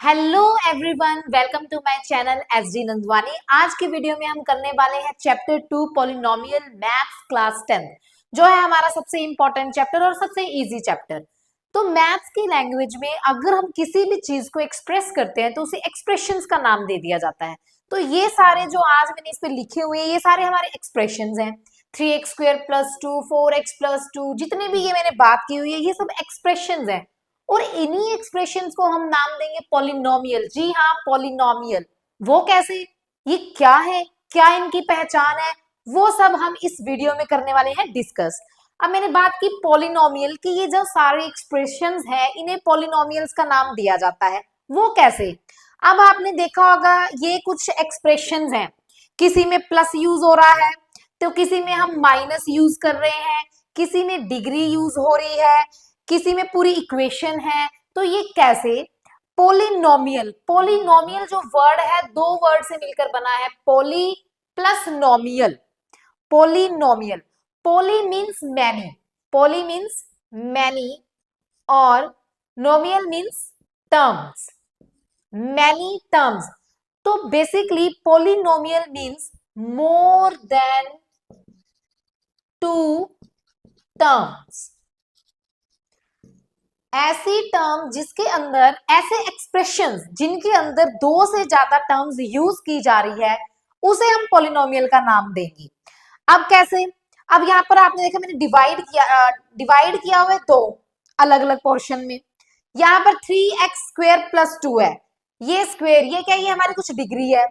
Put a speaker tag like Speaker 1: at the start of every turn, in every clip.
Speaker 1: Hello everyone, welcome to my channel SD Nandwani. आज की video में हम करने वाले हैं चैप्टर 2 पॉलिनोमियल मैथ्स क्लास 10, जो है हमारा सबसे इंपॉर्टेंट चैप्टर और सबसे इजी चैप्टर। तो मैथ्स की लैंग्वेज में अगर हम किसी भी चीज को एक्सप्रेस करते हैं तो उसे एक्सप्रेशंस का नाम दे दिया जाता है। तो ये सारे जो आज मैंने इस पे लिखे हुए हैं ये सारे हमारे एक्सप्रेशंस हैं। 3x² + 2, 4x + 2, जितने भी ये मैंने बात की हुई है ये सब एक्सप्रेशंस हैं। और इन्हीं एक्सप्रेशंस को हम नाम देंगे पॉलिनोमियल। जी हाँ, पॉलिनोमियल। वो कैसे, ये क्या है, क्या इनकी पहचान है, वो सब हम इस वीडियो में करने वाले हैं डिस्कस। अब मैंने बात की पॉलिनोमियल की, ये जो सारे एक्सप्रेशंस हैं इन्हें पॉलिनोमियल्स का नाम दिया जाता है। वो कैसे? अब आपने देखा होगा ये कुछ एक्सप्रेशंस हैं, किसी में प्लस यूज हो रहा है तो किसी में हम माइनस यूज कर रहे हैं, किसी में डिग्री यूज हो रही है, किसी में पूरी इक्वेशन है। तो ये कैसे? पोलिनोमियल, पोलिनोमियल जो वर्ड है दो वर्ड से मिलकर बना है, poly plus nomial. Polynomial, poly means many, poly means many और nomial means terms, many terms. तो basically polynomial means more than two terms. ऐसी टर्म जिसके अंदर, ऐसे एक्सप्रेशंस जिनके अंदर दो से ज्यादा टर्म्स यूज की जा रही है उसे हम पॉलिनोमियल का नाम देंगे। अब कैसे? अब यहाँ पर आपने देखा मैंने डिवाइड किया हुआ है दो अलग अलग पोर्शन में। यहाँ पर 3x² + 2 है, ये स्क्वेयर, ये क्या, ये हमारी कुछ डिग्री है।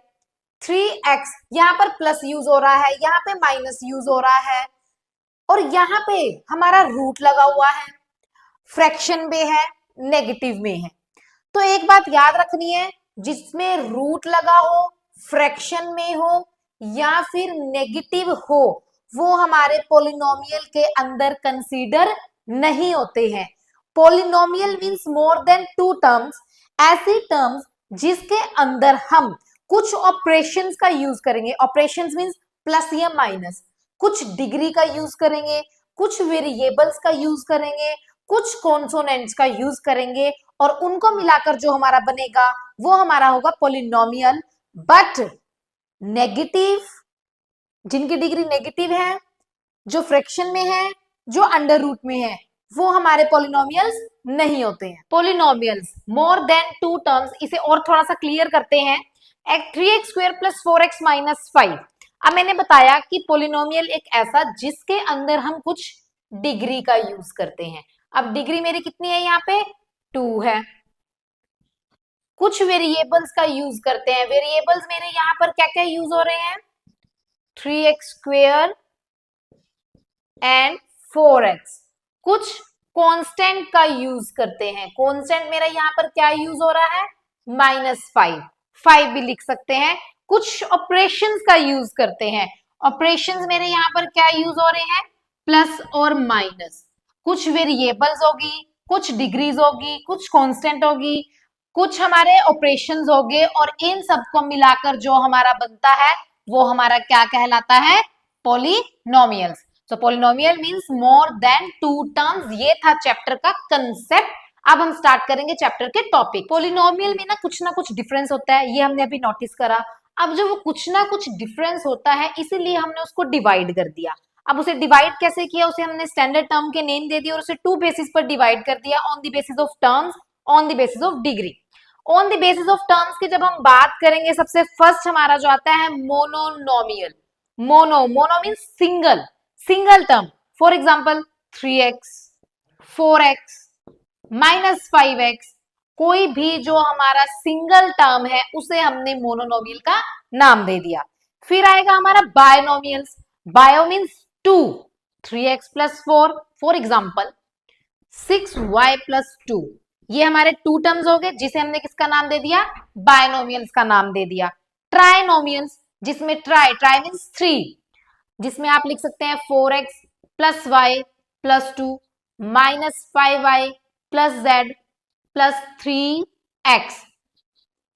Speaker 1: 3x यहाँ पर प्लस यूज हो रहा है, यहाँ पे माइनस यूज हो रहा है और यहाँ पे हमारा रूट लगा हुआ है, फ्रैक्शन में है, नेगेटिव में है। तो एक बात याद रखनी है, जिसमें रूट लगा हो, फ्रैक्शन में हो या फिर नेगेटिव हो, वो हमारे पॉलिनोमियल के अंदर कंसीडर नहीं होते हैं। Polynomial means more than two terms, ऐसी टर्म्स जिसके अंदर हम कुछ ऑपरेशंस का यूज करेंगे। ऑपरेशंस मींस प्लस या माइनस, कुछ डिग्री का यूज करेंगे, कुछ वेरिएबल्स का यूज करेंगे, कुछ कॉन्सोनेंट्स का यूज करेंगे और उनको मिलाकर जो हमारा बनेगा वो हमारा होगा पॉलिनोमियल। बट नेगेटिव, जिनकी डिग्री नेगेटिव है, जो फ्रैक्शन में है, जो अंडर रूट में है, वो हमारे पॉलिनोमियल्स नहीं होते हैं। Polynomials more than two terms, इसे और थोड़ा सा क्लियर करते हैं। 3x² + 4x - 5। अब मैंने बताया कि पॉलिनोमियल एक ऐसा जिसके अंदर हम कुछ डिग्री का यूज करते हैं। अब डिग्री मेरी कितनी है, यहाँ पे 2 है। कुछ वेरिएबल्स का यूज करते हैं, वेरिएबल्स मेरे यहाँ पर क्या क्या यूज हो रहे हैं, 3x² एंड 4x। कुछ कांस्टेंट का यूज करते हैं, कांस्टेंट मेरा यहाँ पर क्या यूज हो रहा है, -5, 5 भी लिख सकते हैं। कुछ ऑपरेशंस का यूज करते हैं, ऑपरेशंस मेरे यहाँ पर क्या यूज हो रहे हैं, प्लस और माइनस। कुछ वेरिएबल्स होगी, कुछ डिग्रीज होगी, कुछ कांस्टेंट होगी, कुछ हमारे ऑपरेशंस होंगे और इन सबको मिलाकर जो हमारा बनता है वो हमारा क्या कहलाता है, पॉलिनोमियल्स। तो polynomial means more than two terms. ये था चैप्टर का कंसेप्ट। अब हम स्टार्ट करेंगे चैप्टर के टॉपिक। पॉलिनोमियल में ना कुछ डिफरेंस होता है, ये हमने अभी नोटिस करा। अब जो वो कुछ ना कुछ डिफरेंस होता है इसीलिए हमने उसको डिवाइड कर दिया। अब उसे डिवाइड कैसे किया, उसे हमने स्टैंडर्ड टर्म के नेम दे दिया और उसे टू बेसिस पर डिवाइड कर दिया, on the basis of terms, on the basis of degree. On the basis of terms की जब हम बात करेंगे, सबसे फर्स्ट हमारा जो आता है monomial. Mono means single, single term. For example 3x, 4x, -5x, कोई भी जो हमारा सिंगल टर्म है उसे हमने मोनोनोमियल का नाम दे दिया। फिर आएगा हमारा binomials. Bio means 2, 3x + 4, for example 6y + 2। ये हमारे टू टर्म्स हो गए जिसे हमने किसका नाम दे दिया, बायनोमियल्स का नाम दे दिया। ट्राइनोमियल्स, जिसमें ट्राई मीन्स 3, जिसमें आप लिख सकते हैं 4x + y + 2 -5y + z + 3x।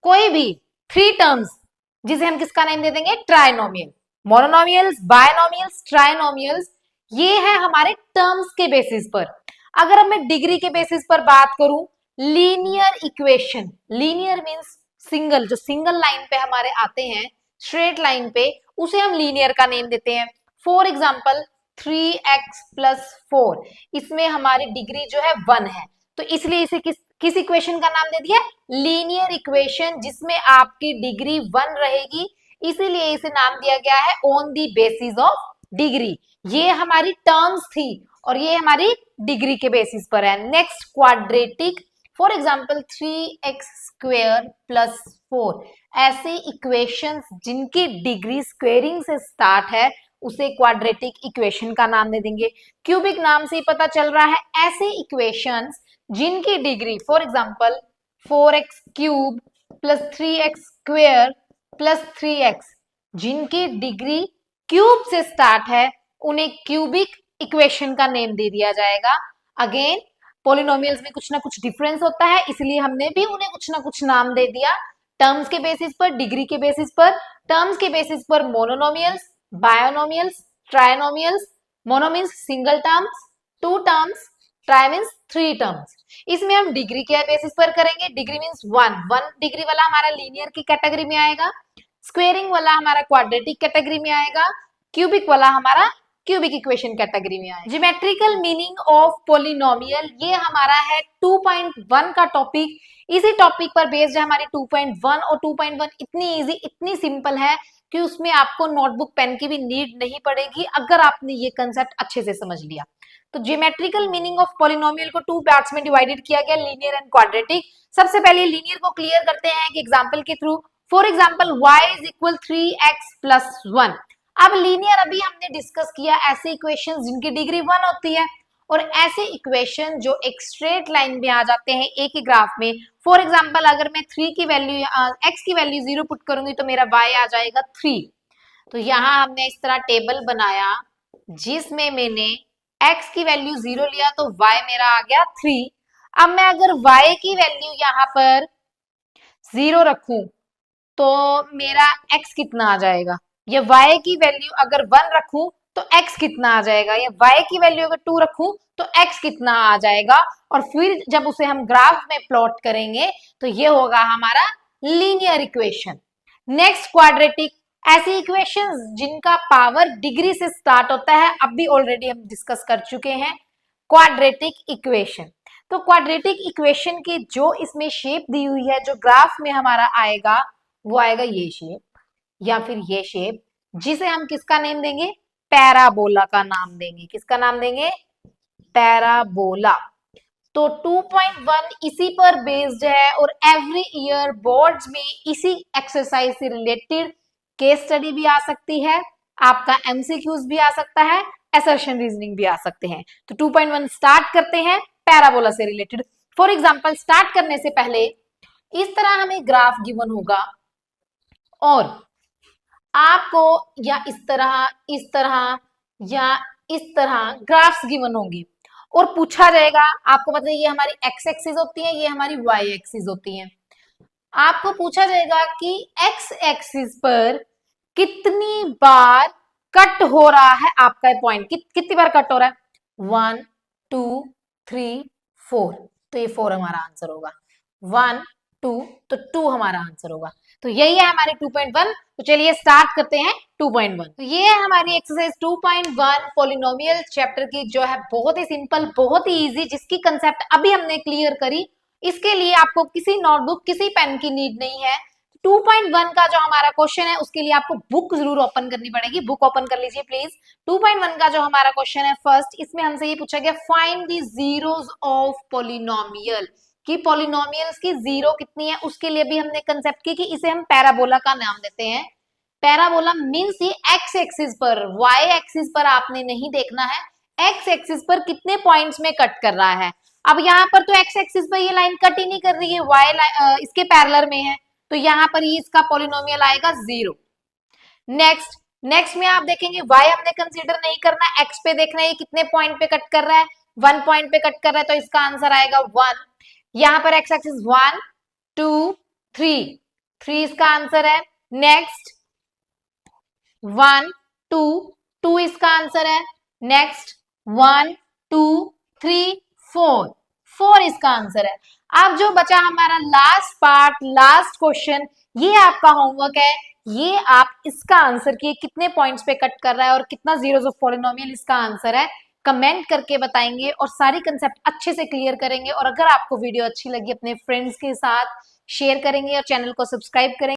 Speaker 1: कोई भी 3 टर्म्स जिसे हम किसका नाम दे देंगे, ट्राइनोमियल। मोनोनोमियल्स, बायनोमियल्स, ट्राइनोमियल्स, ये है हमारे टर्म्स के बेसिस पर। अगर अब मैं डिग्री के बेसिस पर बात करूं linear equation, linear means single, जो सिंगल लाइन पे हमारे आते हैं स्ट्रेट लाइन पे, उसे हम लीनियर का नेम देते हैं। फॉर एग्जाम्पल 3x+4, इसमें हमारी डिग्री जो है 1 है, तो इसलिए इसे किस इक्वेशन का नाम दे दिया? लीनियर इक्वेशन, जिसमें आपकी डिग्री 1 रहेगी, इसीलिए इसे नाम दिया गया है on the basis of degree. ये हमारी टर्म्स थी और ये हमारी डिग्री के बेसिस पर है। Next quadratic, for example 3x² + 4, ऐसे इक्वेशंस जिनकी डिग्री स्क्वेयरिंग से स्टार्ट है उसे क्वाड्रेटिक इक्वेशन का नाम दे देंगे। क्यूबिक नाम से ही पता चल रहा है, ऐसे इक्वेशंस जिनकी degree for example 4x³ + 3x² + 3x, जिनकी डिग्री क्यूब से स्टार्ट है, उन्हें क्यूबिक इक्वेशन का नेम दे दिया जाएगा। अगेन पॉलिनोमियल्स में कुछ ना कुछ डिफरेंस होता है, इसलिए हमने भी उन्हें कुछ ना कुछ नाम दे दिया, टर्म्स के बेसिस पर, डिग्री के बेसिस पर। टर्म्स के बेसिस पर mononomials, binomials, trinomials. Mono means single terms, 2 terms, tri means 3 terms. इसमें हम डिग्री के बेसिस पर करेंगे। डिग्री मीन्स 1 डिग्री वाला हमारा लीनियर की कैटेगरी में आएगा, स्क्वेयरिंग वाला हमारा क्वाड्रेटिक कैटेगरी में आएगा, क्यूबिक वाला हमारा क्यूबिक इक्वेशन कैटेगरी में आएगा। ज्योमेट्रिकल मीनिंग ऑफ पॉलिनोमियल, ये हमारा है 2.1 का टॉपिक। इसी टॉपिक पर बेस्ड है हमारी 2.1, और 2.1 इतनी इजी, इतनी सिंपल है कि उसमें आपको नोटबुक पेन की भी नीड नहीं पड़ेगी अगर आपने ये कंसेप्ट अच्छे से समझ लिया। तो ज्योमेट्रिकल मीनिंग ऑफ पॉलिनोमियल को 2 पार्ट्स में डिवाइडेड किया गया, लीनियर एंड क्वाड्रेटिक। सबसे पहले लीनियर को क्लियर करते हैं एक एग्जांपल के through. For example y = 3x+1। अब लीनियर अभी हमने डिस्कस किया, ऐसे इक्वेशन जिनकी डिग्री 1 होती है, और ऐसे इक्वेशन जो एक स्ट्रेट लाइन में आ जाते हैं एक ही ग्राफ में। फॉर एग्जांपल अगर मैं 3 की वैल्यू x की वैल्यू 0 पुट करूंगी तो मेरा y आ जाएगा 3। तो यहाँ हमने इस तरह टेबल बनाया जिसमें मैंने x की वैल्यू 0 लिया तो y मेरा आ गया 3। अब मैं अगर y की वैल्यू यहाँ पर 0 रखूं तो मेरा x कितना आ जाएगा? या y की वैल्यू अगर 1 रखूं तो x कितना आ जाएगा? या y की वैल्यू अगर 2 रखूं तो x कितना आ जाएगा? और फिर जब उसे हम ग्राफ में प्लॉट करेंगे तो ये होगा हमारा लीनियर इक्वेशन। नेक्स्ट क्वाड्रेटिक, ऐसी इक्वेशंस जिनका पावर डिग्री से स्टार्ट होता है, अब भी ऑलरेडी हम डिस्कस कर चुके हैं क्वाड्रेटिक इक्वेशन। तो क्वाड्रेटिक इक्वेशन की जो इसमें शेप दी हुई है, जो ग्राफ में हमारा आएगा वो आएगा ये शेप या फिर ये शेप, जिसे हम किसका नेम देंगे? पैराबोला का नाम देंगे। किसका नाम देंगे? पैराबोला। तो 2.1 इसी पर बेस्ड है, और एवरी ईयर बोर्ड्स में इसी एक्सरसाइज से रिलेटेड केस स्टडी भी आ सकती है, आपका एमसीक्यूज भी आ सकता है, असर्शन रीजनिंग भी आ सकते हैं। तो 2.1 स्टार्ट करते हैं पैराबोला से रिलेटेड। फॉर एग्जांपल स्टार्ट करने से पहले इस तरह हमें ग्राफ गिवन होगा, और आपको या इस तरह, इस तरह या इस तरह ग्राफ्स गिवन होंगी, और पूछा जाएगा आपको, मतलब ये हमारी एक्स एक्सिस होती है, ये हमारी वाई एक्सिस होती है। आपको पूछा जाएगा कि एक्स एक्सिस पर कितनी बार कट हो रहा है आपका पॉइंट, कितनी बार कट हो रहा है? 1 2 3 4, तो ये 4 हमारा आंसर होगा। 1 2, तो 2 हमारा आंसर होगा। तो यही है हमारे 2.1। तो चलिए स्टार्ट करते हैं 2.1। तो ये है हमारी एक्सरसाइज 2.1 पॉलिनोमियल चैप्टर की, जो है बहुत ही सिंपल, बहुत ही इजी, जिसकी कंसेप्ट अभी हमने क्लियर करी। इसके लिए आपको किसी नोटबुक, किसी पेन की नीड नहीं है। 2.1 का जो हमारा क्वेश्चन है उसके लिए आपको बुक जरूर ओपन करनी पड़ेगी। बुक ओपन कर लीजिए प्लीज। 2.1 का जो हमारा क्वेश्चन है फर्स्ट, इसमें हमसे ये पूछा गया find the zeros of polynomial, कि पॉलिनोमियल्स की जीरो कितनी है। उसके लिए भी हमने कंसेप्ट की कि इसे हम पैराबोला का नाम देते हैं। पैराबोला मीन्स ये एक्स एक्सिस पर, वाई एक्सिस पर आपने नहीं देखना है, एक्स एक्सिस पर कितने पॉइंट्स में कट कर रहा है। अब यहाँ पर तो एक्स एक्सिस पर ये लाइन कट ही नहीं कर रही है, वाई इसके पैरेलल में है, तो यहाँ पर ये इसका पॉलिनोमियल आएगा 0। नेक्स्ट में आप देखेंगे y हमने कंसीडर नहीं करना, x पे देखना है ये कितने पॉइंट पे कट कर रहा है, 1 पॉइंट पे कट कर रहा है, तो इसका आंसर आएगा 1। यहाँ पर x एक्सिस 1 2 3, 3 इसका आंसर है। नेक्स्ट 1 2, 2 इसका आंसर है। नेक्स्ट 1 2 3 4, 4 इसका आंसर है। अब जो बचा हमारा लास्ट पार्ट, लास्ट क्वेश्चन, ये आपका होमवर्क है। ये आप इसका आंसर किए कितने पॉइंट्स पे कट कर रहा है और कितना जीरोस ऑफ पॉलिनोमियल इसका आंसर है, कमेंट करके बताएंगे और सारी कंसेप्ट अच्छे से क्लियर करेंगे। और अगर आपको वीडियो अच्छी लगी अपने फ्रेंड्स के साथ शेयर करेंगे और चैनल को सब्सक्राइब करेंगे।